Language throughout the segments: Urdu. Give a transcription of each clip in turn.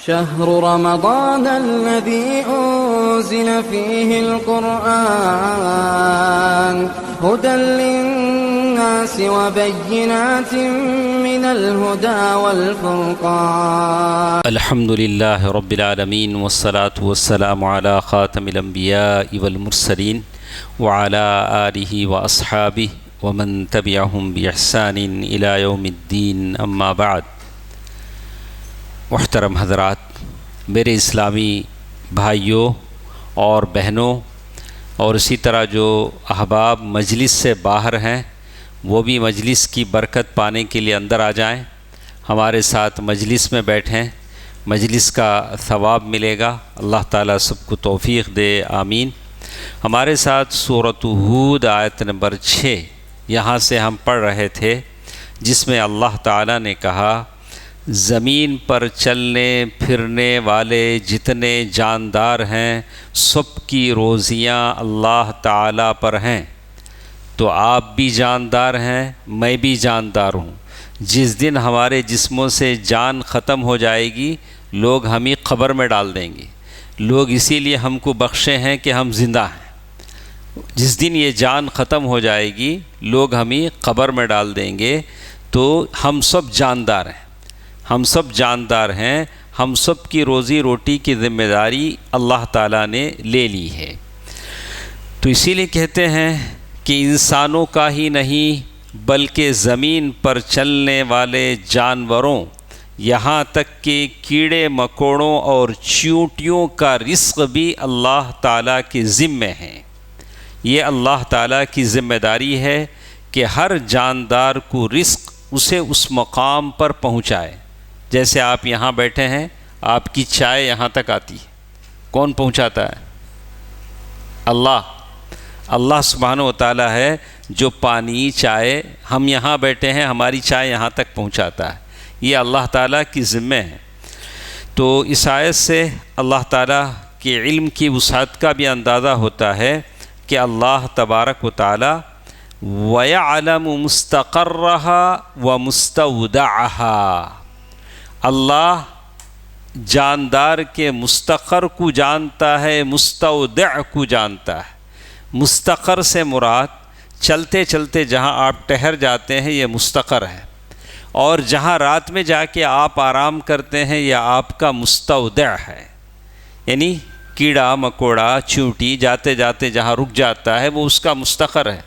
شهر رمضان الذي أنزل فيه القرآن هدى للناس وبينات من الهدى والفرقان. الحمد لله رب العالمين والصلاة والسلام على خاتم الأنبياء والمرسلين وعلى آله وأصحابه ومن تبعهم بإحسان إلى يوم الدين. أما بعد. محترم حضرات، میرے اسلامی بھائیوں اور بہنوں، اور اسی طرح جو احباب مجلس سے باہر ہیں وہ بھی مجلس کی برکت پانے کے لیے اندر آ جائیں، ہمارے ساتھ مجلس میں بیٹھیں، مجلس کا ثواب ملے گا. اللہ تعالیٰ سب کو توفیق دے، آمین. ہمارے ساتھ سورۃ ہود آیت نمبر 6 یہاں سے ہم پڑھ رہے تھے، جس میں اللہ تعالیٰ نے کہا زمین پر چلنے پھرنے والے جتنے جاندار ہیں سب کی روزیاں اللہ تعالیٰ پر ہیں. تو آپ بھی جاندار ہیں، میں بھی جاندار ہوں. جس دن ہمارے جسموں سے جان ختم ہو جائے گی لوگ ہمیں قبر میں ڈال دیں گے. لوگ اسی لیے ہم کو بخشے ہیں کہ ہم زندہ ہیں. جس دن یہ جان ختم ہو جائے گی لوگ ہمیں قبر میں ڈال دیں گے. تو ہم سب جاندار ہیں، ہم سب جاندار ہیں، ہم سب کی روزی روٹی کی ذمہ داری اللہ تعالیٰ نے لے لی ہے. تو اسی لیے کہتے ہیں کہ انسانوں کا ہی نہیں بلکہ زمین پر چلنے والے جانوروں، یہاں تک کہ کیڑے مکوڑوں اور چیونٹیوں کا رزق بھی اللہ تعالیٰ کے ذمے ہیں. یہ اللہ تعالیٰ کی ذمہ داری ہے کہ ہر جاندار کو رزق اسے اس مقام پر پہنچائے. جیسے آپ یہاں بیٹھے ہیں، آپ کی چائے یہاں تک آتی ہے، کون پہنچاتا ہے؟ اللہ سبحانہ و تعالیٰ ہے جو پانی، چائے، ہم یہاں بیٹھے ہیں ہماری چائے یہاں تک پہنچاتا ہے. یہ اللہ تعالیٰ کی ذمہ ہے. تو اس آیت سے اللہ تعالیٰ کے علم کی وسعت کا بھی اندازہ ہوتا ہے کہ اللہ تبارک و تعالیٰ وَيَعْلَمُ مُسْتَقَرَّهَا وَمُسْتَوْدَعَهَا، اللہ جاندار کے مستقر کو جانتا ہے، مستودع کو جانتا ہے. مستقر سے مراد چلتے چلتے جہاں آپ ٹھہر جاتے ہیں یہ مستقر ہے، اور جہاں رات میں جا کے آپ آرام کرتے ہیں یہ آپ کا مستودع ہے. یعنی کیڑا مکوڑا چیونٹی جاتے جاتے جہاں رک جاتا ہے وہ اس کا مستقر ہے،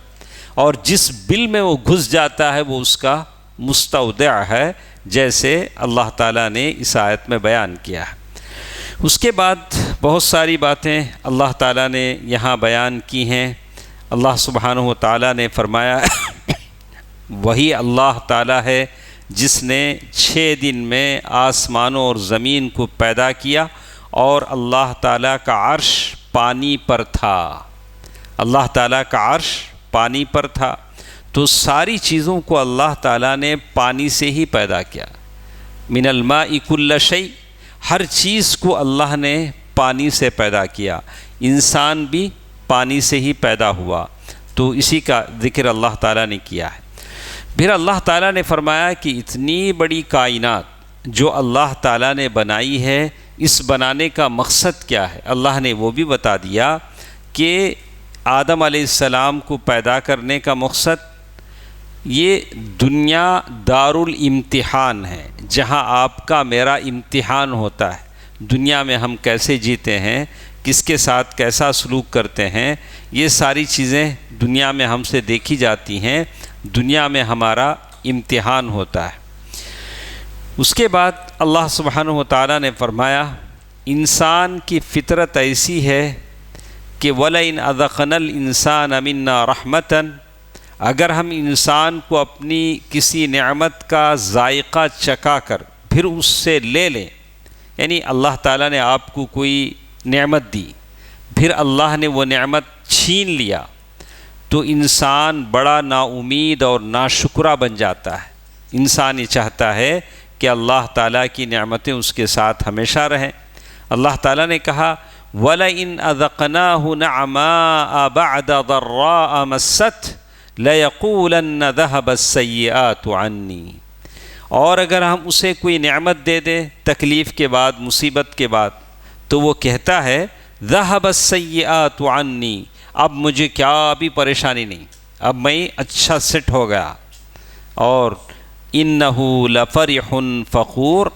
اور جس بل میں وہ گھس جاتا ہے وہ اس کا مستودع ہے، جیسے اللہ تعالیٰ نے اس آیت میں بیان کیا ہے. اس کے بعد بہت ساری باتیں اللہ تعالیٰ نے یہاں بیان کی ہیں. اللہ سبحانہ و تعالیٰ نے فرمایا وہی اللہ تعالیٰ ہے جس نے 6 دن میں آسمانوں اور زمین کو پیدا کیا، اور اللہ تعالیٰ کا عرش پانی پر تھا. اللہ تعالیٰ کا عرش پانی پر تھا. تو ساری چیزوں کو اللہ تعالیٰ نے پانی سے ہی پیدا کیا. من الماء کل شیء، ہر چیز کو اللہ نے پانی سے پیدا کیا. انسان بھی پانی سے ہی پیدا ہوا. تو اسی کا ذکر اللہ تعالیٰ نے کیا ہے. پھر اللہ تعالیٰ نے فرمایا کہ اتنی بڑی کائنات جو اللہ تعالیٰ نے بنائی ہے، اس بنانے کا مقصد کیا ہے اللہ نے وہ بھی بتا دیا کہ آدم علیہ السلام کو پیدا کرنے کا مقصد یہ دنیا دار الامتحان ہے، جہاں آپ کا میرا امتحان ہوتا ہے. دنیا میں ہم کیسے جیتے ہیں، کس کے ساتھ کیسا سلوک کرتے ہیں، یہ ساری چیزیں دنیا میں ہم سے دیکھی جاتی ہیں. دنیا میں ہمارا امتحان ہوتا ہے. اس کے بعد اللہ سبحانہ و تعالیٰ نے فرمایا انسان کی فطرت ایسی ہے کہ وَلَئِنْ أَذَقْنَا الْإِنسَانَ مِنَّا رَحْمَةً، اگر ہم انسان کو اپنی کسی نعمت کا ذائقہ چکھا کر پھر اس سے لے لیں، یعنی اللہ تعالیٰ نے آپ کو کوئی نعمت دی پھر اللہ نے وہ نعمت چھین لیا، تو انسان بڑا نا امید اور ناشکرہ بن جاتا ہے. انسان یہ چاہتا ہے کہ اللہ تعالیٰ کی نعمتیں اس کے ساتھ ہمیشہ رہیں. اللہ تعالیٰ نے کہا وَلَئِنْ أَذَقْنَاهُ نَعْمَاءَ بَعْدَ ضَرَّاءَ مَسَّتْهُ لَيَقُولَنَّ ذَهَبَ السَّيِّئَاتُ عَنِّي، اور اگر ہم اسے کوئی نعمت دے دیں تکلیف کے بعد، مصیبت کے بعد، تو وہ کہتا ہے ذہب السیئات عنی، اب مجھے کیا بھی پریشانی نہیں، اب میں اچھا سیٹ ہو گیا. اور انہ لفرح فخور،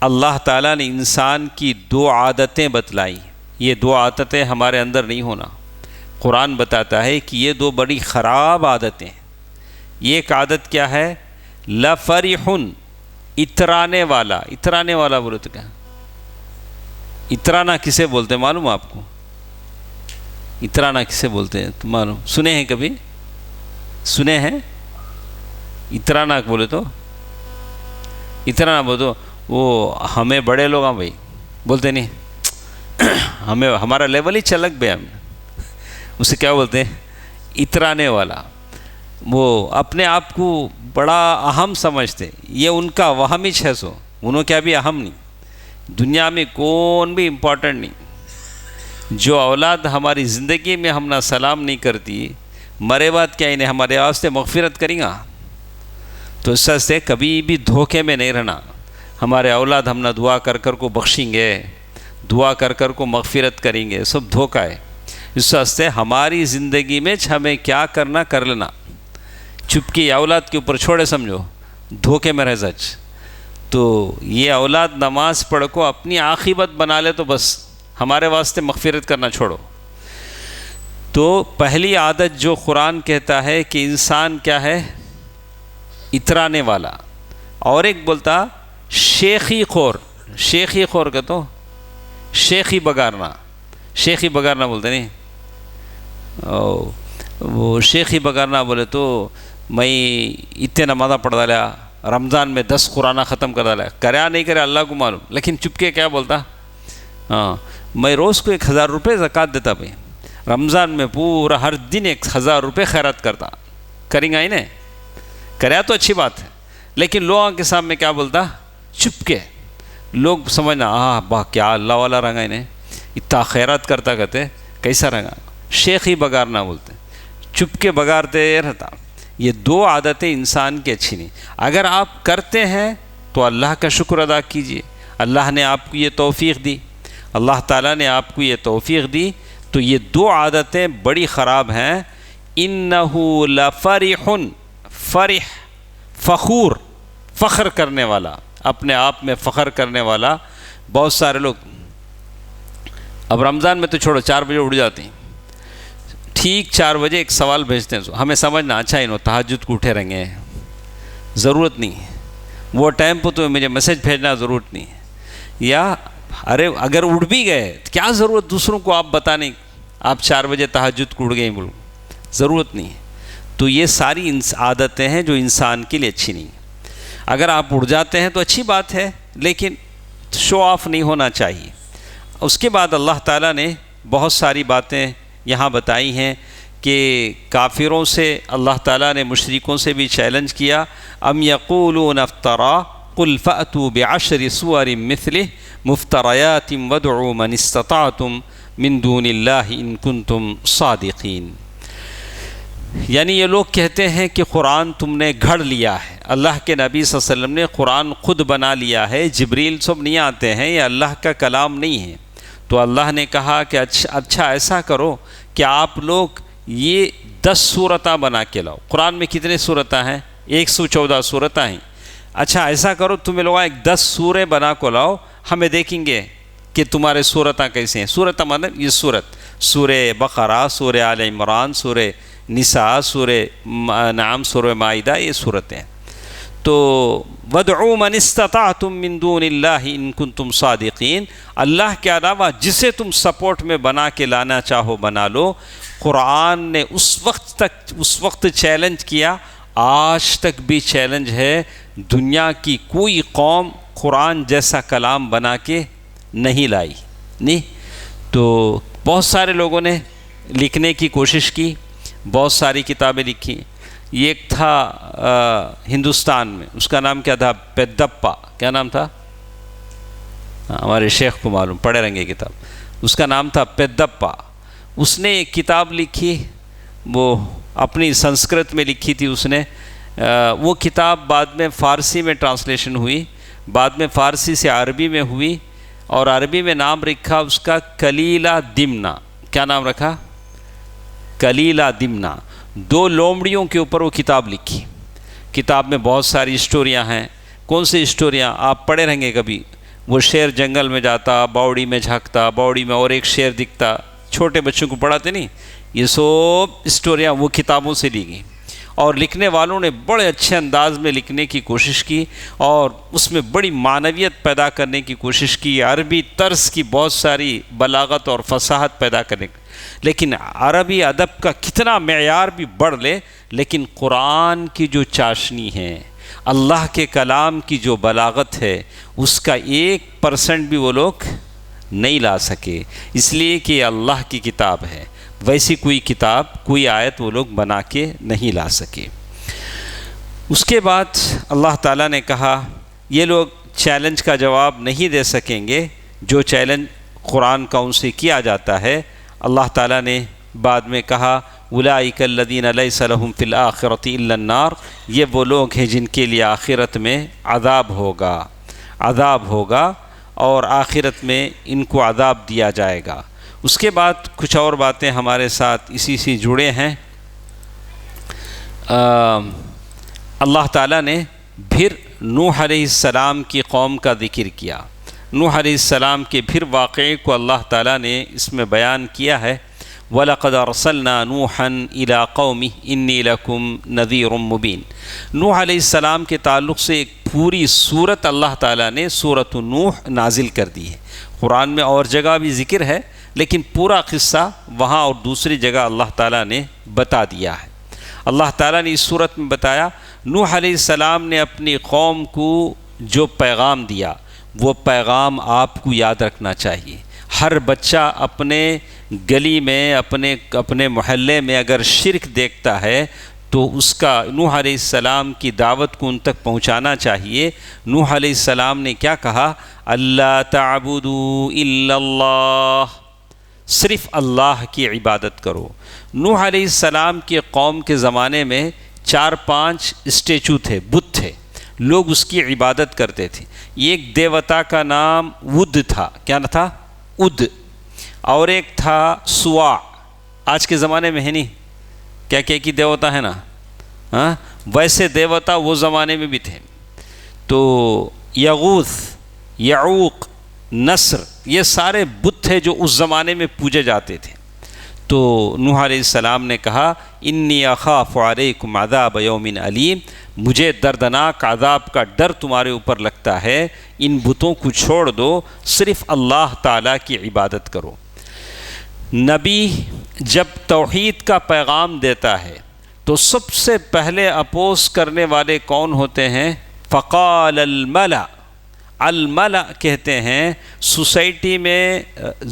اللہ تعالیٰ نے انسان کی 2 عادتیں بتلائی. یہ 2 عادتیں ہمارے اندر نہیں ہونا. قرآن بتاتا ہے کہ یہ 2 بڑی خراب عادتیں ہیں. یہ ایک عادت کیا ہے؟ لفرح، اترانے والا. اترانے والا بولے تو کیا؟ اترانا کسے بولتے ہیں معلوم آپ کو؟ اترانا کسے بولتے ہیں تو معلوم؟ سنے ہیں کبھی؟ سنے ہیں؟ اترانا بولے تو، اترانا بولے تو وہ ہمیں بڑے لوگ ہیں بھائی بولتے نہیں، ہمیں ہمارا لیول ہی چلک بے، ہم اسے کیا بولتے ہیں؟ اترانے والا. وہ اپنے آپ کو بڑا اہم سمجھتے. یہ ان کا وہم ہی 600، انہوں کیا بھی اہم نہیں. دنیا میں کون بھی امپورٹنٹ نہیں. جو اولاد ہماری زندگی میں ہم نہ سلام نہیں کرتی، مرے بعد کیا انہیں ہمارے واسطے مغفرت کریں گا؟ تو اس سے کبھی بھی دھوکے میں نہیں رہنا. ہمارے اولاد ہم نہ دعا کر کر کو بخشیں گے، دعا کر کر کو مغفرت کریں گے، سب دھوکہ ہے. اس واسطے ہماری زندگی میں ہمیں کیا کرنا کر لینا. چپکی اولاد کے اوپر چھوڑے، سمجھو دھوکے میں رہ سچ. تو یہ اولاد نماز پڑھ کو اپنی عاقبت بنا لے تو بس ہمارے واسطے مغفرت کرنا چھوڑو. تو پہلی عادت جو قرآن کہتا ہے کہ انسان کیا ہے؟ اترانے والا. اور ایک بولتا شیخی خور. شیخی خور کا تو شیخی بگارنا. شیخی بگارنا بولتے نہیں، وہ شیخی بگارنا بولے تو میں اتنے نمازہ پڑھ ڈالا، رمضان میں 10 قرآن ختم کر ڈالا، کریا نہیں کریا اللہ کو معلوم. لیکن چپکے کیا بولتا؟ ہاں میں روز کو 1000 روپے زکوٰۃ دیتا بھائی، رمضان میں پورا ہر دن 1000 روپے خیرات کرتا. کریں گا ہی نہیں، کریا تو اچھی بات ہے، لیکن لوگوں کے سامنے کیا بولتا؟ چپکے. لوگ سمجھنا باہ کیا اللہ والا رنگا انہیں، اتنا خیرات کرتا کہتے کیسا رنگا. شیخی بگارنا بولتے، چپکے بگارتے رہتا. یہ 2 عادتیں انسان کی اچھی نہیں. اگر آپ کرتے ہیں تو اللہ کا شکر ادا کیجئے. اللہ نے آپ کو یہ توفیق دی، اللہ تعالیٰ نے آپ کو یہ توفیق دی. تو یہ 2 عادتیں بڑی خراب ہیں. انہ لفرح، فرح فخور، فخر کرنے والا، اپنے آپ میں فخر کرنے والا. بہت سارے لوگ اب رمضان میں تو چھوڑو 4 بجے اٹھ جاتے ہیں، ٹھیک 4 بجے ایک سوال بھیجتے ہیں. ہمیں سمجھنا اچھا انہوں تہجد کو اٹھے رہیں گے، ضرورت نہیں ہے وہ ٹائم پہ تو مجھے میسج بھیجنا ضرورت نہیں ہے. یا ارے اگر اٹھ بھی گئے کیا ضرورت دوسروں کو آپ بتانے آپ 4 بجے تہجد کو اٹھ گئے بولو، ضرورت نہیں ہے. تو یہ ساری عادتیں ہیں جو انسان کے لیے اچھی نہیں. اگر آپ اٹھ جاتے ہیں تو اچھی بات ہے، لیکن شو آف نہیں ہونا چاہیے. اس کے بعد اللہ تعالیٰ نے بہت ساری باتیں یہاں بتائی ہیں کہ کافروں سے اللہ تعالیٰ نے مشرکوں سے بھی چیلنج کیا. ام یقولون افترا قل فأتوا بعشر سور مثلہ مفتریات وادعوا من استطعتم من دون اللہ ان کنتم صادقین. یعنی یہ لوگ کہتے ہیں کہ قرآن تم نے گھڑ لیا ہے. اللہ کے نبی صلی اللہ علیہ وسلم نے قرآن خود بنا لیا ہے، جبریل سب نہیں آتے ہیں، یہ اللہ کا کلام نہیں ہے. تو اللہ نے کہا کہ اچھا ایسا کرو کہ آپ لوگ یہ 10 سورتیں بنا کے لاؤ. قرآن میں کتنے سورتیں ہیں؟ 114 سورتیں ہیں. اچھا ایسا کرو تمہیں لوگ ایک 10 سورے بنا کو لاؤ، ہمیں دیکھیں گے کہ تمہارے سورتیں کیسے ہیں. سورتیں مطلب یہ سورہ بقرہ، سورہ آل عمران، سورہ نساء، سورہ نعم، سورہ مائدہ، یہ سورتیں. تو وَادْعُوا مَنِ اسْتَطَعْتُم مِّن دُونِ اللَّهِ إِن كُنتُمْ صَادِقِينَ، اللہ کے علاوہ جسے تم سپورٹ میں بنا کے لانا چاہو بنا لو. قرآن نے اس وقت چیلنج کیا، آج تک بھی چیلنج ہے. دنیا کی کوئی قوم قرآن جیسا کلام بنا کے نہیں لائی نہیں. تو بہت سارے لوگوں نے لکھنے کی کوشش کی، بہت ساری کتابیں لکھی. ایک تھا ہندوستان میں، اس کا نام کیا تھا؟ پیدپا. کیا نام تھا؟ ہمارے شیخ کو معلوم، پڑھے رہیں گے کتاب. اس کا نام تھا پیدپا. اس نے ایک کتاب لکھی، وہ اپنی سنسکرت میں لکھی تھی اس نے. وہ کتاب بعد میں فارسی میں ٹرانسلیشن ہوئی، بعد میں فارسی سے عربی میں ہوئی، اور عربی میں نام رکھا اس کا کلیلہ دمنہ۔ کیا نام رکھا؟ کلیلہ دمنہ۔ 2 لومڑیوں کے اوپر وہ کتاب لکھی۔ کتاب میں بہت ساری اسٹوریاں ہیں۔ کون سی اسٹوریاں؟ آپ پڑھے رہیں گے کبھی، وہ شیر جنگل میں جاتا، باوڑی میں جھانکتا، باوڑی میں اور ایک شیر دکھتا، چھوٹے بچوں کو پڑھاتے نہیں، یہ سب اسٹوریاں وہ کتابوں سے لی گئیں، اور لکھنے والوں نے بڑے اچھے انداز میں لکھنے کی کوشش کی اور اس میں بڑی معنویت پیدا کرنے کی کوشش کی، عربی طرز کی بہت ساری بلاغت اور فصاحت پیدا کرنے کی۔ لیکن عربی ادب کا کتنا معیار بھی بڑھ لے، لیکن قرآن کی جو چاشنی ہے، اللہ کے کلام کی جو بلاغت ہے، اس کا 1% بھی وہ لوگ نہیں لا سکے، اس لیے کہ یہ اللہ کی کتاب ہے۔ ویسی کوئی کتاب، کوئی آیت وہ لوگ بنا کے نہیں لا سکے۔ اس کے بعد اللہ تعالیٰ نے کہا یہ لوگ چیلنج کا جواب نہیں دے سکیں گے جو چیلنج قرآن کا ان سے کیا جاتا ہے۔ اللہ تعالیٰ نے بعد میں کہا اولئک الذین لیس لہم فی الآخرۃ الا النار، یہ وہ لوگ ہیں جن کے لیے آخرت میں عذاب ہوگا اور آخرت میں ان کو عذاب دیا جائے گا۔ اس کے بعد کچھ اور باتیں ہمارے ساتھ اسی سے جڑے ہیں۔ اللہ تعالیٰ نے پھر نوح علیہ السلام کی قوم کا ذکر کیا۔ نوح علیہ السلام کے پھر واقعے کو اللہ تعالیٰ نے اس میں بیان کیا ہے۔ وَلَقَدْ أَرْسَلْنَا نُوحًا إِلَىٰ قَوْمِهِ إِنِّي لَكُمْ نَذِيرٌ مُّبِينٌ۔ نوح علیہ السلام کے تعلق سے ایک پوری سورت اللہ تعالیٰ نے سورۃ نوح نازل کر دی ہے۔ قرآن میں اور جگہ بھی ذکر ہے، لیکن پورا قصہ وہاں اور دوسری جگہ اللہ تعالیٰ نے بتا دیا ہے۔ اللہ تعالیٰ نے اس سورت میں بتایا نوح علیہ السلام نے اپنی قوم کو جو پیغام دیا، وہ پیغام آپ کو یاد رکھنا چاہیے۔ ہر بچہ اپنے گلی میں، اپنے محلے میں اگر شرک دیکھتا ہے تو اس کا نوح علیہ السلام کی دعوت کو ان تک پہنچانا چاہیے۔ نوح علیہ السلام نے کیا کہا؟ اللہ تعبدوا الا اللہ، صرف اللہ کی عبادت کرو۔ نوح علیہ السلام کے قوم کے زمانے میں 4-5 اسٹیچو تھے، بت تھے، لوگ اس کی عبادت کرتے تھے۔ ایک دیوتا کا نام ود تھا، کیا نہ تھا؟ اد، اور ایک تھا سوا، آج کے زمانے میں ہے نہیں، کیا کی دیوتا ہے نا، ہاں ویسے دیوتا وہ زمانے میں بھی تھے۔ تو یغوث، یعوق، نصر، یہ سارے بت تھے جو اس زمانے میں پوجے جاتے تھے۔ تو نوح علیہ السلام نے کہا انی اخاف علیکم عذاب یوم علیم، مجھے دردناک عذاب کا ڈر تمہارے اوپر لگتا ہے، ان بتوں کو چھوڑ دو، صرف اللہ تعالیٰ کی عبادت کرو۔ نبی جب توحید کا پیغام دیتا ہے تو سب سے پہلے اپوز کرنے والے کون ہوتے ہیں؟ فقال الملأ، الملأ کہتے ہیں سوسائٹی میں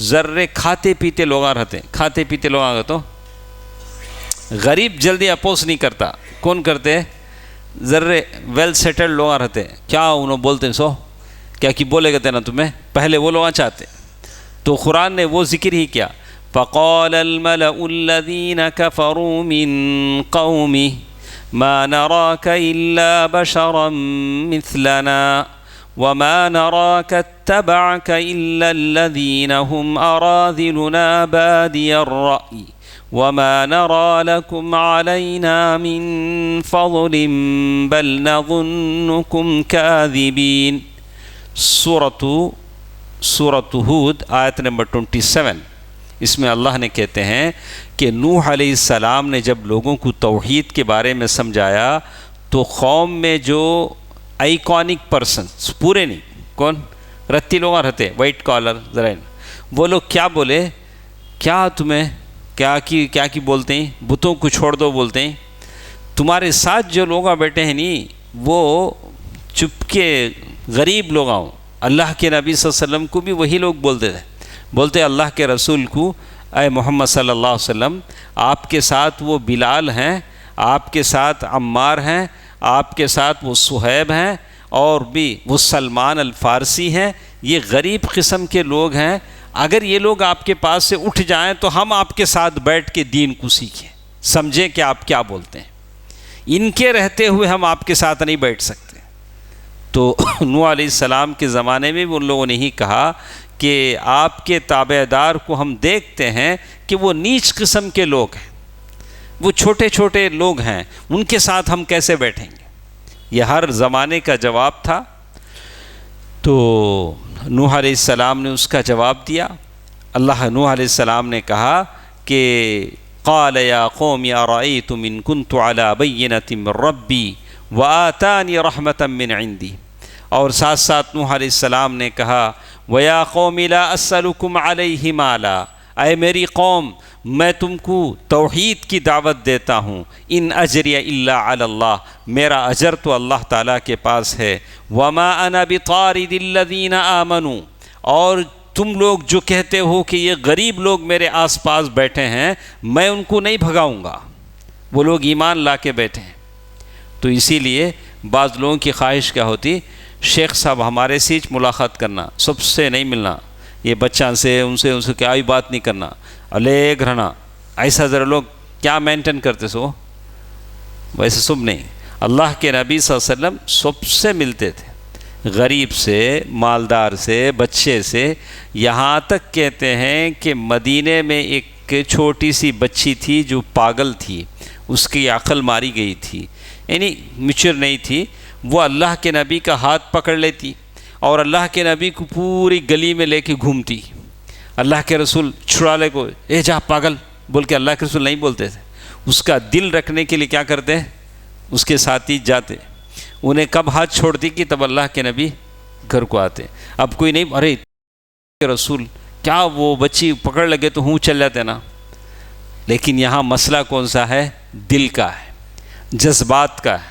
ذرے کھاتے پیتے لوگ رہتے ہیں، کھاتے پیتے لوگ آگے تو غریب جلدی اپوز نہیں کرتا، کون کرتے ہیں؟ ذرے ویل سیٹلڈ لوگ رہتے ہیں، کیا انہوں بولتے ہیں سو کیا کی بولے گتے نا تمہیں، پہلے وہ لوگ چاہتے ہیں۔ تو قرآن نے وہ ذکر ہی کیا، فقال الملأ الذين كفروا من قومه ما نراك إلا بشرا مثلنا وما نراك اتبعك إلا الذين هم أراذلنا بادي الرأي وما نرى لكم علينا من فضل بل نظنكم كاذبين۔ سورۃ ہود آیت نمبر 27، اس میں اللہ نے کہتے ہیں کہ نوح علیہ السلام نے جب لوگوں کو توحید کے بارے میں سمجھایا تو قوم میں جو آئیکونک پرسنس، پورے نہیں، کون رتی لوگ رہتے، وائٹ کالر ذرا، وہ لوگ کیا بولے؟ کیا تمہیں کیا کی بولتے ہیں؟ بتوں کو چھوڑ دو بولتے ہیں۔ تمہارے ساتھ جو لوگ بیٹھے ہیں نہیں، وہ چپ کے غریب لوگ آؤں، اللہ کے نبی صلی اللہ علیہ وسلم کو بھی وہی لوگ بولتے تھے، بولتے اللہ کے رسول کو اے محمد صلی اللہ علیہ وسلم، آپ کے ساتھ وہ بلال ہیں، آپ کے ساتھ عمار ہیں، آپ کے ساتھ وہ صہیب ہیں، اور بھی وہ سلمان الفارسی ہیں، یہ غریب قسم کے لوگ ہیں، اگر یہ لوگ آپ کے پاس سے اٹھ جائیں تو ہم آپ کے ساتھ بیٹھ کے دین کو سیکھیں، سمجھیں کہ آپ کیا بولتے ہیں۔ ان کے رہتے ہوئے ہم آپ کے ساتھ نہیں بیٹھ سکتے۔ تو نوح علیہ السلام کے زمانے میں بھی ان لوگوں نے ہی کہا کہ آپ کے تابع دار کو ہم دیکھتے ہیں کہ وہ نیچ قسم کے لوگ ہیں، وہ چھوٹے چھوٹے لوگ ہیں، ان کے ساتھ ہم کیسے بیٹھیں گے؟ یہ ہر زمانے کا جواب تھا۔ تو نوح علیہ السلام نے اس کا جواب دیا۔ اللہ نوح علیہ السلام نے کہا کہ قال یا قوم ارأیتم ان کنت علی بینۃ من ربی وآتانی رحمۃ من عندی، اور ساتھ ساتھ نوح علیہ السلام نے کہا ویا قوم لا اسألکم علیہ مالا، اے میری قوم میں تم کو توحید کی دعوت دیتا ہوں، ان اجری الا علی اللہ، میرا اجر تو اللہ تعالیٰ کے پاس ہے، وما انا بطارد الذین آمنوا، اور تم لوگ جو کہتے ہو کہ یہ غریب لوگ میرے آس پاس بیٹھے ہیں میں ان کو نہیں بھگاؤں گا، وہ لوگ ایمان لا کے بیٹھے ہیں۔ تو اسی لیے بعض لوگوں کی خواہش کیا ہوتی، شیخ صاحب ہمارے سیچ ملاقات کرنا، سب سے نہیں ملنا، یہ بچوں سے ان سے کیا ہی بات نہیں کرنا، الگ رہنا، ایسا ذرا لوگ کیا مینٹین کرتے سو، ویسے سب نہیں۔ اللہ کے نبی صلی اللہ علیہ وسلم سب سے ملتے تھے، غریب سے، مالدار سے، بچے سے، یہاں تک کہتے ہیں کہ مدینے میں ایک چھوٹی سی بچی تھی جو پاگل تھی، اس کی عقل ماری گئی تھی، یعنی میچور نہیں تھی، وہ اللہ کے نبی کا ہاتھ پکڑ لیتی اور اللہ کے نبی کو پوری گلی میں لے کے گھومتی۔ اللہ کے رسول چھڑا لے کو اے جا پاگل بول کے اللہ کے رسول نہیں بولتے تھے، اس کا دل رکھنے کے لیے کیا کرتے، اس کے ساتھ ہی جاتے، انہیں کب ہاتھ چھوڑتی کہ تب اللہ کے نبی گھر کو آتے۔ اب کوئی نہیں ارے رسول کیا وہ بچی پکڑ لگے تو ہوں چل جاتے نا، لیکن یہاں مسئلہ کون سا ہے، دل کا ہے، جذبات کا ہے۔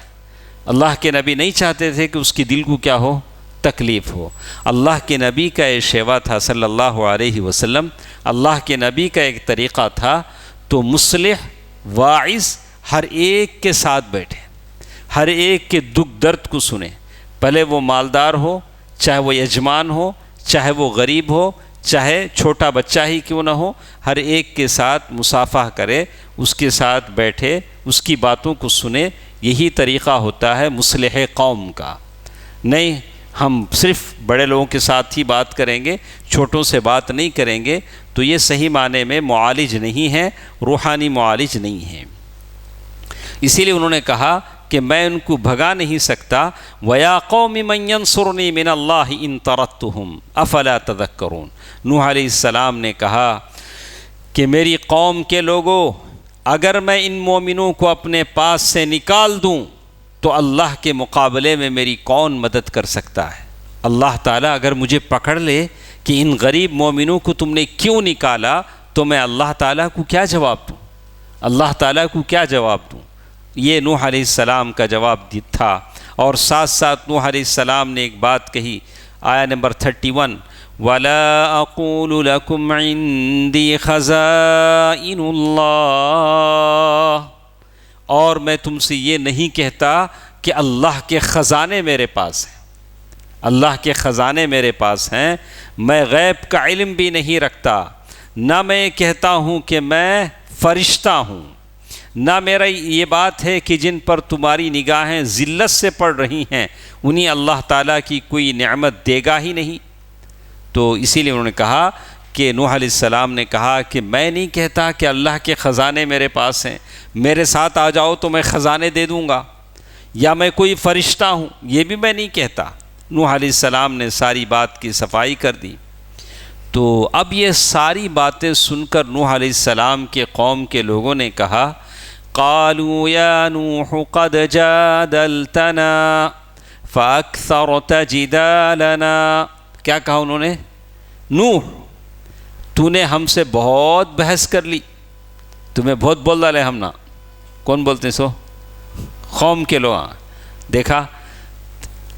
اللہ کے نبی نہیں چاہتے تھے کہ اس کی دل کو کیا ہو، تکلیف ہو۔ اللہ کے نبی کا ایک شیوا تھا صلی اللہ علیہ وسلم، اللہ کے نبی کا ایک طریقہ تھا، تو مصلح واعظ ہر ایک کے ساتھ بیٹھے، ہر ایک کے دکھ درد کو سنیں، پہلے وہ مالدار ہو، چاہے وہ یجمان ہو، چاہے وہ غریب ہو، چاہے چھوٹا بچہ ہی کیوں نہ ہو، ہر ایک کے ساتھ مصافحہ کرے، اس کے ساتھ بیٹھے، اس کی باتوں کو سنے۔ یہی طریقہ ہوتا ہے مصلح قوم کا۔ نہیں ہم صرف بڑے لوگوں کے ساتھ ہی بات کریں گے، چھوٹوں سے بات نہیں کریں گے، تو یہ صحیح معنی میں معالج نہیں ہے، روحانی معالج نہیں ہے۔ اسی لیے انہوں نے کہا کہ میں ان کو بھگا نہیں سکتا، وَيَا قَوْمِ مَنْ يَنْصُرْنِي مِنَ اللَّهِ إِن تَرَدتُّهُمْ أَفَلَا تَذَكَّرُونَ۔ نوح علیہ السلام نے کہا کہ میری قوم کے لوگوں، اگر میں ان مومنوں کو اپنے پاس سے نکال دوں تو اللہ کے مقابلے میں میری کون مدد کر سکتا ہے؟ اللہ تعالیٰ اگر مجھے پکڑ لے کہ ان غریب مومنوں کو تم نے کیوں نکالا، تو میں اللہ تعالیٰ کو کیا جواب دوں، اللہ تعالیٰ کو کیا جواب دوں؟ یہ نوح علیہ السلام کا جواب تھا۔ اور ساتھ ساتھ نوح علیہ السلام نے ایک بات کہی، آیا نمبر 31، وَلَا أَقُولُ لَكُمْ عِنْدِي خَزَائِنُ اللَّهِ، اور میں تم سے یہ نہیں کہتا کہ اللہ کے خزانے میرے پاس ہیں، اللہ کے خزانے میرے پاس ہیں، میں غیب کا علم بھی نہیں رکھتا، نہ میں کہتا ہوں کہ میں فرشتہ ہوں، نہ میرا یہ بات ہے کہ جن پر تمہاری نگاہیں ذلت سے پڑ رہی ہیں انہیں اللہ تعالیٰ کی کوئی نعمت دے گا ہی نہیں۔ تو اسی لیے انہوں نے کہا کہ نوح علیہ السلام نے کہا کہ میں نہیں کہتا کہ اللہ کے خزانے میرے پاس ہیں، میرے ساتھ آ جاؤ تو میں خزانے دے دوں گا، یا میں کوئی فرشتہ ہوں، یہ بھی میں نہیں کہتا۔ نوح علیہ السلام نے ساری بات کی صفائی کر دی۔ تو اب یہ ساری باتیں سن کر نوح علیہ السلام کے قوم کے لوگوں نے کہا قالوا یا نوح قد جادلتنا فاکثرت جدالنا، کیا کہا انہوں نے، نوح تو نے ہم سے بہت بحث کر لی، تمہیں بہت بول ڈالے ہم نا، کون بولتے سو، قوم کے لوگ۔ دیکھا،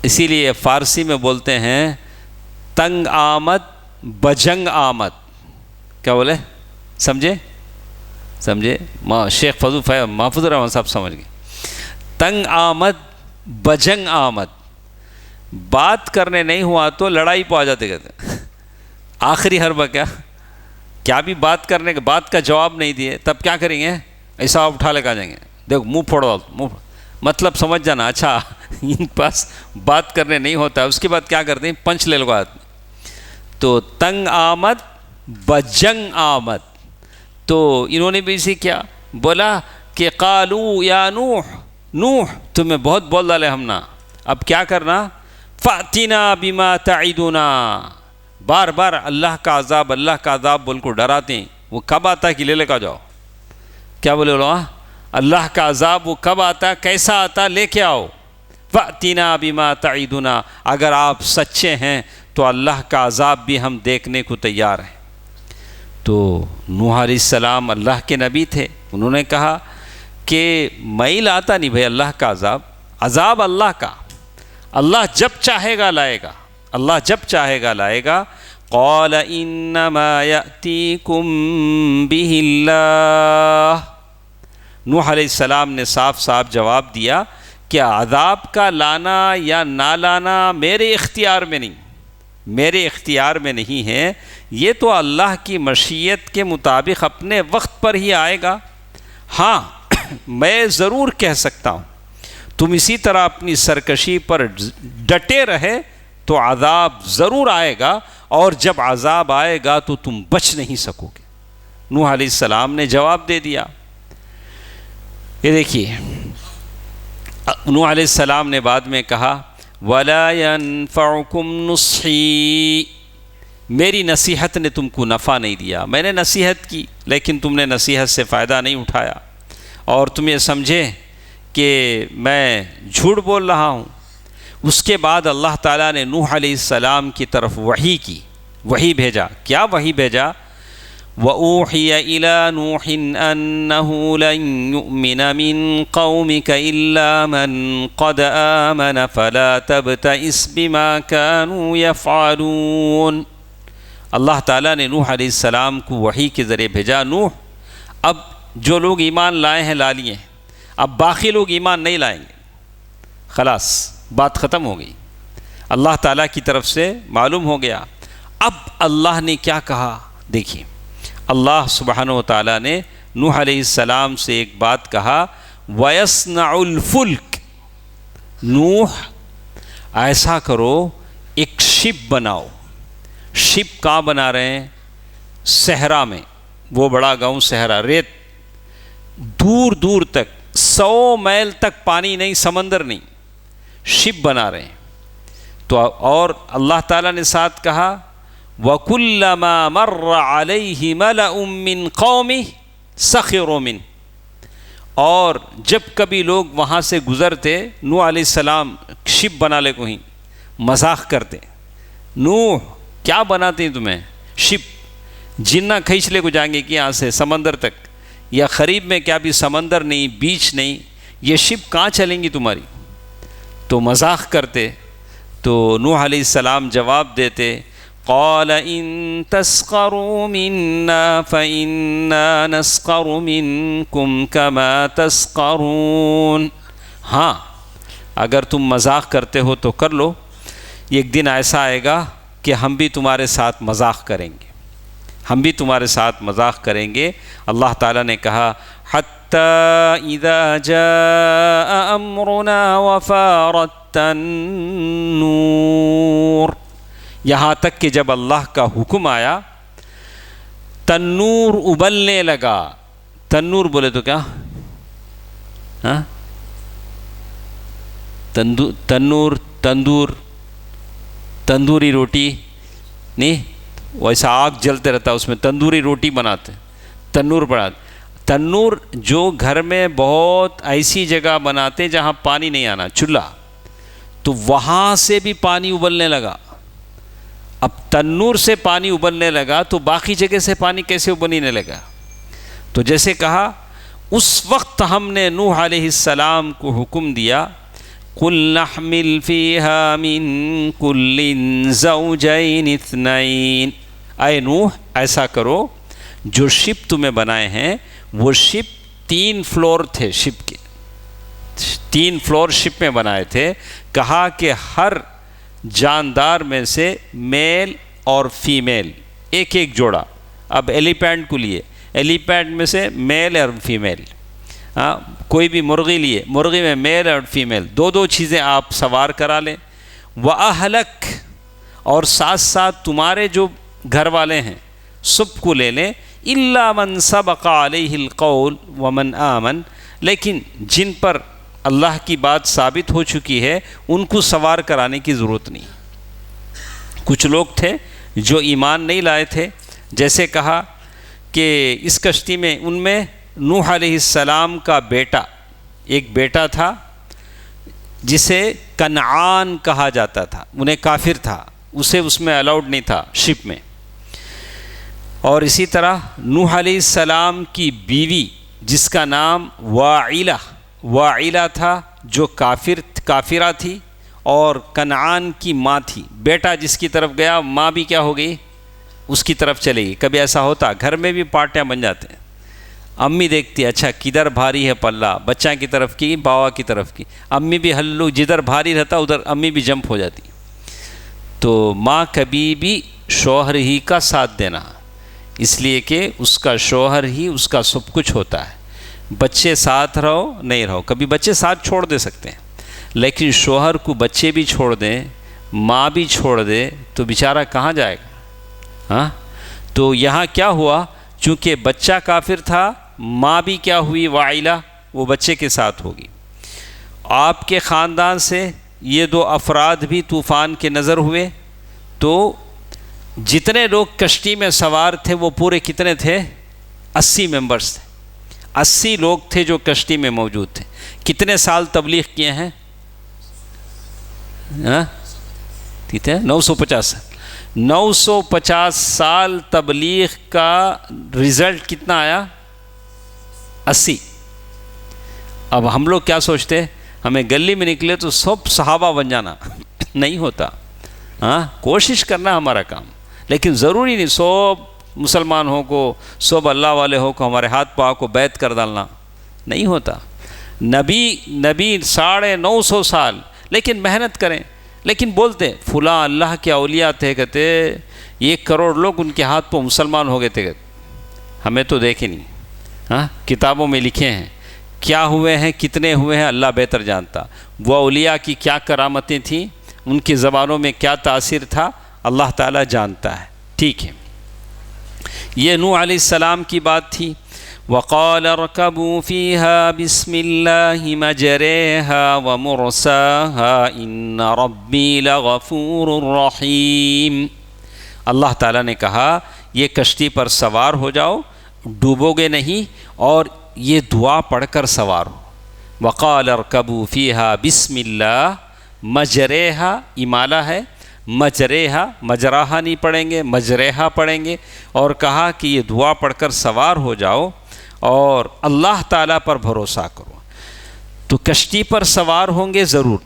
اسی لیے فارسی میں بولتے ہیں تنگ آمد بجنگ آمد، کیا بولے، سمجھے شیخ فضل محفوظ الرحمن صاحب سمجھ گئے، تنگ آمد بجنگ آمد، بات کرنے نہیں ہوا تو لڑائی پہ آ جاتے کہتے، آخری حربہ کیا بھی بات کرنے کے بات کا جواب نہیں دیے تب کیا کریں گے، ایسا اٹھا لے کے آ جائیں گے، دیکھو منہ پھوڑ، مطلب سمجھ جانا. اچھا ان پاس بات کرنے نہیں ہوتا. اس کے بعد کیا کرتے ہیں, پنچ لے لو ہاتھ میں. تو تنگ آمد بجنگ آمد. تو انہوں نے بھی اسی کیا بولا کہ قالو یا نوح, نوح تمہیں بہت بول ڈالے ہم نا, اب کیا کرنا, فاتنا بما تعدنا. بار بار اللہ کا عذاب اللہ کا عذاب بول کو ڈراتے ہیں. وہ کب آتا ہے کہ لے کا جاؤ. کیا بولے بولو, اللہ کا عذاب وہ کب آتا, کیسا آتا, لے کے آؤ. فاتنا بما تعدنا, اگر آپ سچے ہیں تو اللہ کا عذاب بھی ہم دیکھنے کو تیار ہیں. تو نوح علیہ السلام اللہ کے نبی تھے. انہوں نے کہا کہ میں لاتا نہیں بھائی اللہ کا عذاب, عذاب اللہ کا, اللہ جب چاہے گا لائے گا, اللہ جب چاہے گا لائے گا. قال انما یأتیکم بہ اللہ. نوح علیہ السلام نے صاف صاف جواب دیا کہ عذاب کا لانا یا نہ لانا میرے اختیار میں نہیں, میرے اختیار میں نہیں ہے. یہ تو اللہ کی مشیت کے مطابق اپنے وقت پر ہی آئے گا. ہاں میں ضرور کہہ سکتا ہوں تم اسی طرح اپنی سرکشی پر ڈٹے رہے تو عذاب ضرور آئے گا, اور جب عذاب آئے گا تو تم بچ نہیں سکو گے. نوح علیہ السلام نے جواب دے دیا. یہ دیکھیے نوح علیہ السلام نے بعد میں کہا وَلَا يَنفَعُكُمْ نُصْحِي, میری نصیحت نے تم کو نفع نہیں دیا. میں نے نصیحت کی لیکن تم نے نصیحت سے فائدہ نہیں اٹھایا, اور تم یہ سمجھے کہ میں جھوٹ بول رہا ہوں. اس کے بعد اللہ تعالیٰ نے نوح علیہ السلام کی طرف وحی کی, وحی بھیجا. کیا وحی بھیجا, وَأُوحِيَ إِلَى نُوحٍ أَنَّهُ لَن يُؤْمِنَ مِن قَوْمِكَ إِلَّا مَن قَدْ آمَنَ فَلَا تَبْتَئِسْ بِمَا كَانُوا يَفْعَلُونَ. اللہ تعالیٰ نے نوح علیہ السلام کو وحی کے ذریعے بھیجا, نوح اب جو لوگ ایمان لائے ہیں لا لیے, اب باقی لوگ ایمان نہیں لائیں گے, خلاص بات ختم ہو گئی. اللہ تعالیٰ کی طرف سے معلوم ہو گیا. اب اللہ نے کیا کہا دیکھیے, اللہ سبحانہ و تعالیٰ نے نوح علیہ السلام سے ایک بات کہا, وَيَصْنَعُ الْفُلْكَ, نوح ایسا کرو ایک شپ بناؤ. شپ کہاں بنا رہے ہیں, صحرا میں, وہ بڑا گاؤں صحرا, ریت, دور دور تک 100 میل تک پانی نہیں, سمندر نہیں, شپ بنا رہے ہیں. تو اور اللہ تعالیٰ نے ساتھ کہا وَكُلَّمَا مَرَّ عَلَيْهِ مَلَأٌ مِّن قَوْمِهِ سَخِرُوا مِنْهُ, اور جب کبھی لوگ وہاں سے گزرتے نوح علیہ السلام شپ بنا لے کو ہی مذاق کرتے, نوح کیا بناتے ہیں تمہیں شپ, جنہ کھینچ لے کو جائیں گے کہ یہاں سے سمندر تک, یا قریب میں کیا بھی سمندر نہیں, بیچ نہیں, یہ شپ کہاں چلیں گی تمہاری. تو مذاق کرتے. تو نوح علیہ السلام جواب دیتے قال ان تسخروا منا فإنا نسخر منكم كما تسخرون. ہاں اگر تم مذاق کرتے ہو تو کر لو, ایک دن ایسا آئے گا کہ ہم بھی تمہارے ساتھ مذاق کریں گے, ہم بھی تمہارے ساتھ مذاق کریں گے. اللہ تعالیٰ نے کہا حتی اذا جاء امرنا وفارت النور, یہاں تک کہ جب اللہ کا حکم آیا تنور ابلنے لگا. تنور بولے تو کیا, تنور تندور, تندوری روٹی نہیں, ویسا آگ جلتے رہتا اس میں تندوری روٹی بناتے, تنور بناتے. تنور جو گھر میں بہت ایسی جگہ بناتے جہاں پانی نہیں آنا, چولہا, تو وہاں سے بھی پانی ابلنے لگا. اب تنور سے پانی ابلنے لگا تو باقی جگہ سے پانی کیسے ابلنے لگا. تو جیسے کہا اس وقت ہم نے نوح علیہ السلام کو حکم دیا قُلْ نَحْمِلْ فِيهَا مِن كُلٍّ زَوْجَيْنِ اثْنَيْنِ, اے نوح ایسا کرو, جو شپ تمہیں بنائے ہیں وہ شپ 3 فلور تھے, شپ کے 3 فلور شپ میں بنائے تھے. کہا کہ ہر جاندار میں سے میل اور فیمیل ایک ایک جوڑا. اب ایلیپینٹ کو لیے, ایلیپینٹ میں سے میل اور فیمیل, کوئی بھی مرغی لیے، مرغی میں میل اور فیمیل دو چیزیں آپ سوار کرا لیں۔ وَأَهْلَكَ، اور ساتھ ساتھ تمہارے جو گھر والے ہیں سب کو لے لیں۔ إِلَّا مَنْ سَبَقَ عَلَيْهِ الْقَوْلُ وَمَنْ آمَنَ، لیکن جن پر اللہ کی بات ثابت ہو چکی ہے ان کو سوار کرانے کی ضرورت نہیں۔ کچھ لوگ تھے جو ایمان نہیں لائے تھے، جیسے کہا کہ اس کشتی میں ان میں نوح علیہ السلام کا بیٹا، ایک بیٹا تھا جسے کنعان کہا جاتا تھا، انہیں کافر تھا، اسے اس میں الاؤڈ نہیں تھا شپ میں۔ اور اسی طرح نوح علیہ السلام کی بیوی جس کا نام واعلہ تھا، جو کافرہ تھی، اور کنعان کی ماں تھی۔ بیٹا جس کی طرف گیا ماں بھی کیا ہو گئی، اس کی طرف چلے گی۔ کبھی ایسا ہوتا گھر میں بھی پارٹیاں بن جاتے ہیں، امی دیکھتی اچھا کدھر بھاری ہے پلہ، بچہ کی طرف کی باوا کی طرف کی، امی بھی ہلو جدھر بھاری رہتا ادھر امی بھی جمپ ہو جاتی۔ تو ماں کبھی بھی شوہر ہی کا ساتھ دینا، اس لیے کہ اس کا شوہر ہی اس کا سب کچھ ہوتا ہے۔ بچے ساتھ رہو نہیں رہو، کبھی بچے ساتھ چھوڑ دے سکتے ہیں، لیکن شوہر کو بچے بھی چھوڑ دیں، ماں بھی چھوڑ دے تو بیچارہ کہاں جائے گا؟ ہاں، تو یہاں کیا ہوا، چونکہ بچہ کافر تھا، ماں بھی کیا ہوئی واعلہ، وہ بچے کے ساتھ ہوگی۔ آپ کے خاندان سے یہ دو افراد بھی طوفان کے نظر ہوئے، تو جتنے لوگ کشتی میں سوار تھے وہ پورے کتنے تھے؟ 80 ممبرز تھے، 80 لوگ تھے جو کشتی میں موجود تھے۔ کتنے سال تبلیغ کیے ہیں؟ ٹھیک ہے، 950 سال۔ 950 سال تبلیغ کا رزلٹ کتنا آیا؟ 80۔ اب ہم لوگ کیا سوچتے ہیں، ہمیں گلی میں نکلے تو سب صحابہ بن جانا، نہیں ہوتا۔ ہاں، کوشش کرنا ہمارا کام، لیکن ضروری نہیں سب مسلمان ہو کو، سب اللہ والے ہو کو ہمارے ہاتھ پاؤں کو بیعت کر ڈالنا، نہیں ہوتا۔ نبی 950 سال، لیکن محنت کریں، لیکن بولتے فلاں اللہ کے اولیاء تھے، کہتے 1 کروڑ لوگ ان کے ہاتھ پہ مسلمان ہو گئے تھے، ہمیں تو دیکھے نہیں۔ ہاں، کتابوں میں لکھے ہیں، کیا ہوئے ہیں کتنے ہوئے ہیں اللہ بہتر جانتا۔ وہ اولیاء کی کیا کرامتیں تھیں، ان کی زبانوں میں کیا تاثیر تھا، اللہ تعالیٰ جانتا ہے۔ ٹھیک ہے، یہ نوح علیہ السلام کی بات تھی۔ وَقَالَ ارْكَبُوا فِيهَا بِسْمِ اللَّهِ مَجْرَاهَا وَمُرْسَاهَا إِنَّ رَبِّي لَغَفُورٌ رَحِيمٌ۔ اللہ تعالیٰ نے کہا یہ کشتی پر سوار ہو جاؤ، ڈوبو گے نہیں، اور یہ دعا پڑھ کر سوار ہو۔ وَقَالَ ارْكَبُوا فِيهَا بِسْمِ اللَّهِ مَجْرَاهَا امالہ ہے، مجرےہا مجراہا نہیں پڑھیں گے، مجرےہا پڑھیں گے، اور کہا کہ یہ دعا پڑھ کر سوار ہو جاؤ اور اللہ تعالیٰ پر بھروسہ کرو۔ تو کشتی پر سوار ہوں گے ضرور،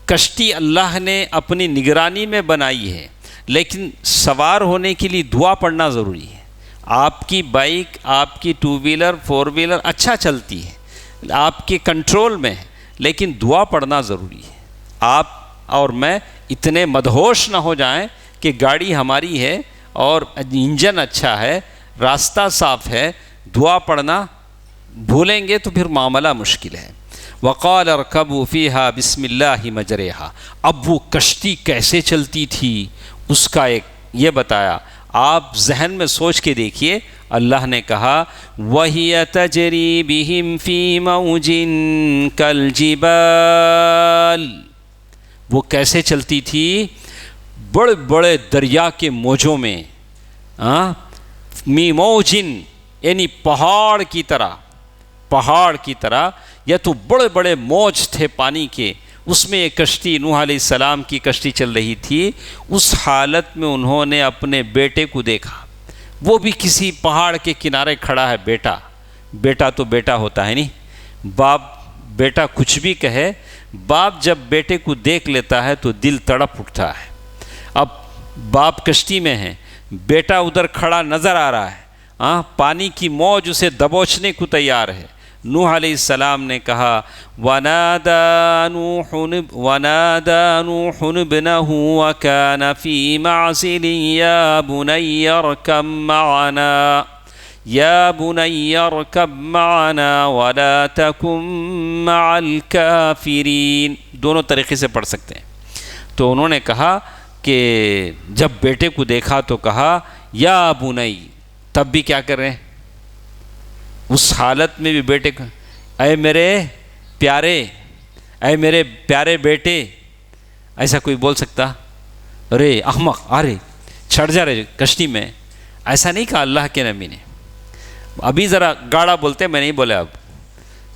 کشتی اللہ نے اپنی نگرانی میں بنائی ہے، لیکن سوار ہونے کے لیے دعا پڑھنا ضروری ہے۔ آپ کی بائک، آپ کی 2 ویلر 4 ویلر اچھا چلتی ہے، آپ کے کنٹرول میں ہے، لیکن دعا پڑھنا ضروری ہے۔ آپ اور میں اتنے مدہوش نہ ہو جائیں کہ گاڑی ہماری ہے اور انجن اچھا ہے، راستہ صاف ہے، دعا پڑھنا بھولیں گے تو پھر معاملہ مشکل ہے۔ وَقَالَ ارْكَبُوا فِيهَا بِسْمِ اللَّهِ مَجْرَاهَا۔ اب وہ کشتی کیسے چلتی تھی اس کا ایک یہ بتایا، آپ ذہن میں سوچ کے دیکھیے۔ اللہ نے کہا وَهِيَ تَجْرِي بِهِمْ فِي مَوْجٍ كَالْجِبَالِ۔ وہ کیسے چلتی تھی؟ بڑے بڑے دریا کے موجوں میں، می موجن یعنی پہاڑ کی طرح، یا تو بڑے بڑے موج تھے پانی کے، اس میں یہ کشتی نوح علیہ السلام کی کشتی چل رہی تھی۔ اس حالت میں انہوں نے اپنے بیٹے کو دیکھا، وہ بھی کسی پہاڑ کے کنارے کھڑا ہے۔ بیٹا تو بیٹا ہوتا ہے نہیں، باپ بیٹا کچھ بھی کہے، باپ جب بیٹے کو دیکھ لیتا ہے تو دل تڑپ اٹھتا ہے۔ اب باپ کشتی میں ہے، بیٹا ادھر کھڑا نظر آ رہا ہے، پانی کی موج اسے دبوچنے کو تیار ہے۔ نوح علیہ السلام نے کہا وَنَادَى نُوحٌ ابْنَهُ وَكَانَ فِي مَعْزِلٍ يَا بُنَيَّ ارْكَب مَّعَنَا۔ یا بنی ارکب معنا ولا تکن مع الکافرین، دونوں طریقے سے پڑھ سکتے ہیں۔ تو انہوں نے کہا کہ جب بیٹے کو دیکھا تو کہا یا بنی، تب بھی کیا کر رہے ہیں؟ اس حالت میں بھی بیٹے کو اے میرے پیارے، اے میرے پیارے بیٹے، ایسا کوئی بول سکتا؟ ارے احمق، ارے چھڑ جا رہے کشتی میں، ایسا نہیں کہا اللہ کے نبی نے۔ ابھی ذرا گاڑا بولتے، میں نہیں بولا اب،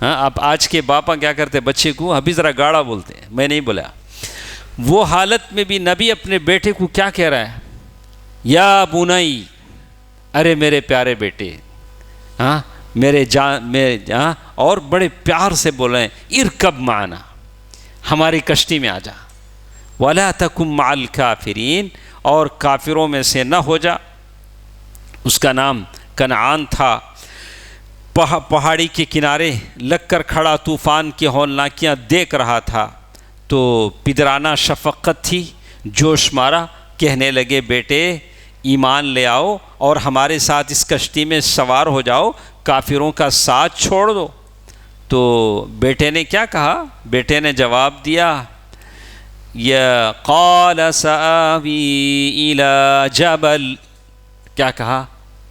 ہاں آپ آج کے باپا کیا کرتے بچے کو ابھی ذرا گاڑا بولتے ہیں، میں نہیں بولا۔ وہ حالت میں بھی نبی اپنے بیٹے کو کیا کہہ رہا ہے؟ یا بنی، ارے میرے پیارے بیٹے، ہاں میرے جان، اور بڑے پیار سے بول رہے ہیں ارکب معنا، ہماری کشتی میں آ جا، ولا تکن مع الکافرین، اور کافروں میں سے نہ ہو جا۔ اس کا نام کنعان تھا۔ پہاڑی کے کنارے لگ کر کھڑا طوفان کی ہولناکیاں دیکھ رہا تھا، تو پدرانہ شفقت تھی، جوش مارا، کہنے لگے بیٹے ایمان لے آؤ اور ہمارے ساتھ اس کشتی میں سوار ہو جاؤ، کافروں کا ساتھ چھوڑ دو۔ تو بیٹے نے کیا کہا؟ بیٹے نے جواب دیا یا قال سآوی الی جبل، کیا کہا؟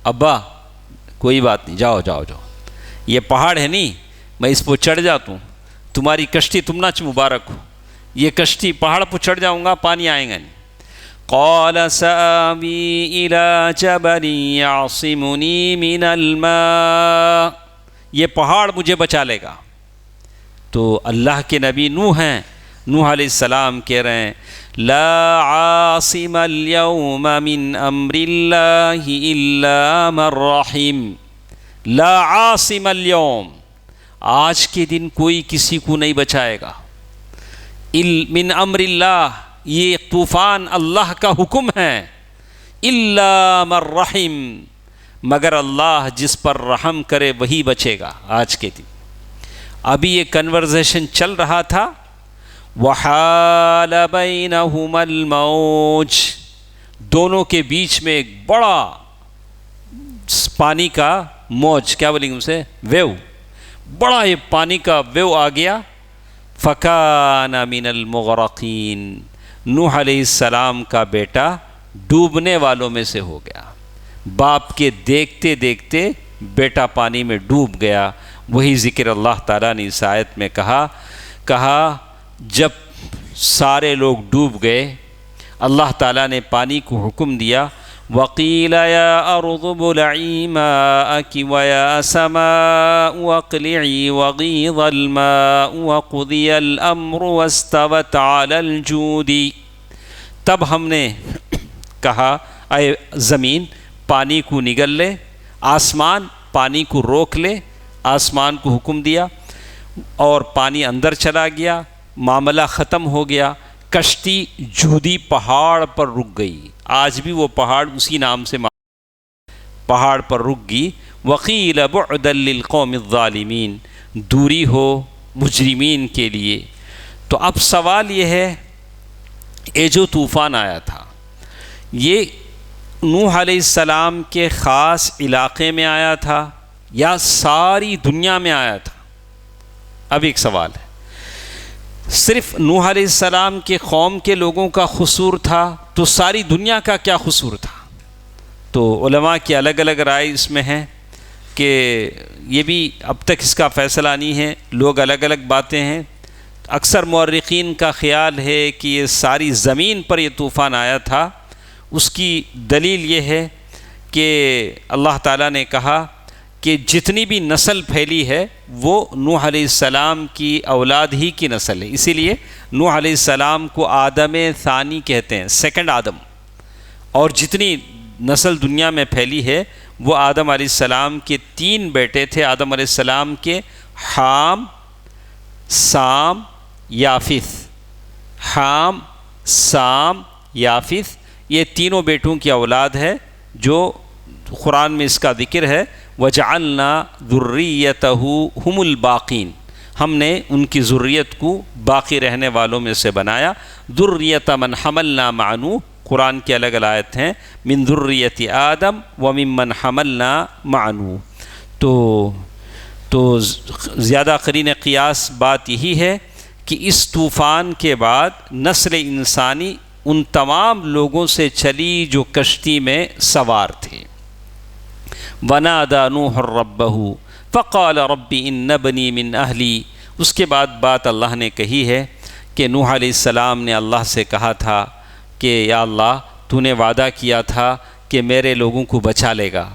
ابا کوئی بات نہیں، جاؤ جاؤ جاؤ، یہ پہاڑ ہے نہیں، میں اس پہ چڑھ جاتا ہوں، تمہاری کشتی تم نہ مبارک ہو، یہ کشتی پہاڑ پہ چڑھ جاؤں گا پانی آئے گا نہیں۔ قال سآوی الی جبل یعصمنی من الماء، یہ پہاڑ مجھے بچا لے گا۔ تو اللہ کے نبی نوح ہیں، نوح علیہ السلام کہہ رہے ہیں لا عاصم اليوم من امر اللہ الا من رحم، لا عاصم اليوم، آج کے دن کوئی کسی کو نہیں بچائے گا، من امر اللہ، یہ طوفان اللہ کا حکم ہے، الا من رحم، مگر اللہ جس پر رحم کرے وہی بچے گا آج کے دن۔ ابھی یہ کنورزیشن چل رہا تھا، وحال بینہما الموج، دونوں کے بیچ میں ایک بڑا پانی کا موج، کیا بولیں گے اسے؟ ویو، بڑا یہ پانی کا ویو آ گیا، فکان من المغرقین، نوح علیہ السلام کا بیٹا ڈوبنے والوں میں سے ہو گیا۔ باپ کے دیکھتے دیکھتے بیٹا پانی میں ڈوب گیا۔ وہی ذکر اللہ تعالیٰ نے اس آیت میں کہا جب سارے لوگ ڈوب گئے، اللہ تعالیٰ نے پانی کو حکم دیا وَقِيلَ يَا أَرْضُ ابْلَعِي مَاءَكِ وَيَا سَمَاءُ اقْلِعِي وَغِيضَ الْمَاءُ وَقُضِيَ الْأَمْرُ وَاسْتَوَتْ عَلَى الْجُودِ، تب ہم نے کہا اے زمین پانی کو نگل لے، آسمان پانی کو روک لے، آسمان کو حکم دیا اور پانی اندر چلا گیا، معاملہ ختم ہو گیا، کشتی جودی پہاڑ پر رک گئی، آج بھی وہ پہاڑ اسی نام سے پہاڑ پر رک گئی۔ وقیل بعدا للقوم الظالمین، دوری ہو مجرمین کے لیے۔ تو اب سوال یہ ہے، یہ جو طوفان آیا تھا یہ نوح علیہ السلام کے خاص علاقے میں آیا تھا یا ساری دنیا میں آیا تھا؟ اب ایک سوال ہے، صرف نوح علیہ السلام کے قوم کے لوگوں کا قصور تھا تو ساری دنیا کا کیا قصور تھا؟ تو علماء کی الگ الگ رائے اس میں ہے کہ یہ بھی اب تک اس کا فیصلہ نہیں ہے، لوگ الگ الگ باتیں ہیں۔ اکثر مورخین کا خیال ہے کہ یہ ساری زمین پر یہ طوفان آیا تھا۔ اس کی دلیل یہ ہے کہ اللہ تعالیٰ نے کہا کہ جتنی بھی نسل پھیلی ہے وہ نوح علیہ السلام کی اولاد ہی کی نسل ہے، اسی لیے نوح علیہ السلام کو آدم ثانی کہتے ہیں، سیکنڈ آدم، اور جتنی نسل دنیا میں پھیلی ہے وہ آدم علیہ السلام کے 3 بیٹے تھے آدم علیہ السلام کے، حام، سام، یافث۔ حام، سام، یافث، یہ تینوں بیٹوں کی اولاد ہے جو قرآن میں اس کا ذکر ہے، وَجَعَلْنَا ذُرِّيَّتَهُ هُمُ الْبَاقِينَ، ہم نے ان کی ذریت کو باقی رہنے والوں میں سے بنایا۔ ذُرِّيَّةَ مَنْ حَمَلْنَا مَعَ نوح، قرآن کی الگ الگ آیت ہیں، من ذریت آدم وممن حملنا مع نوح۔ تو زیادہ قرین قیاس بات یہی ہے کہ اس طوفان کے بعد نسل انسانی ان تمام لوگوں سے چلی جو کشتی میں سوار تھے۔ وَنَادَى نُوحٌ رَبَّهُ فَقَالَ رَبِّ إِنَّ ابْنِي مِنْ أَهْلِي۔ اس کے بعد بات اللہ نے کہی ہے کہ نوح علیہ السلام نے اللہ سے کہا تھا کہ یا اللہ تو نے وعدہ کیا تھا کہ میرے لوگوں کو بچا لے گا،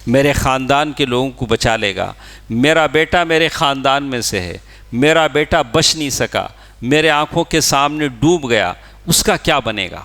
میرے خاندان کے لوگوں کو بچا لے گا، میرا بیٹا میرے خاندان میں سے ہے، میرا بیٹا بچ نہیں سکا، میرے آنکھوں کے سامنے ڈوب گیا، اس کا کیا بنے گا؟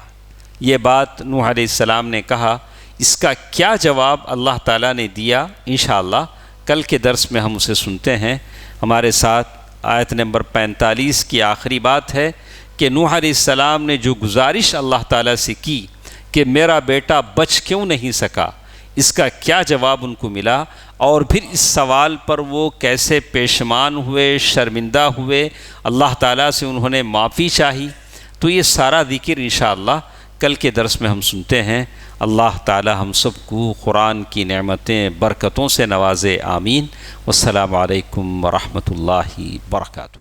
یہ بات نوح علیہ السلام نے کہا۔ اس کا کیا جواب اللہ تعالیٰ نے دیا انشاءاللہ کل کے درس میں ہم اسے سنتے ہیں۔ ہمارے ساتھ آیت نمبر 45 کی آخری بات ہے کہ نوح علیہ السلام نے جو گزارش اللہ تعالیٰ سے کی کہ میرا بیٹا بچ کیوں نہیں سکا، اس کا کیا جواب ان کو ملا، اور پھر اس سوال پر وہ کیسے پیشمان ہوئے، شرمندہ ہوئے، اللہ تعالیٰ سے انہوں نے معافی چاہی۔ تو یہ سارا ذکر انشاءاللہ کل کے درس میں ہم سنتے ہیں۔ اللہ تعالیٰ ہم سب کو قرآن کی نعمتیں برکتوں سے نوازے، آمین۔ والسلام علیکم ورحمۃ اللہ وبرکاتہ۔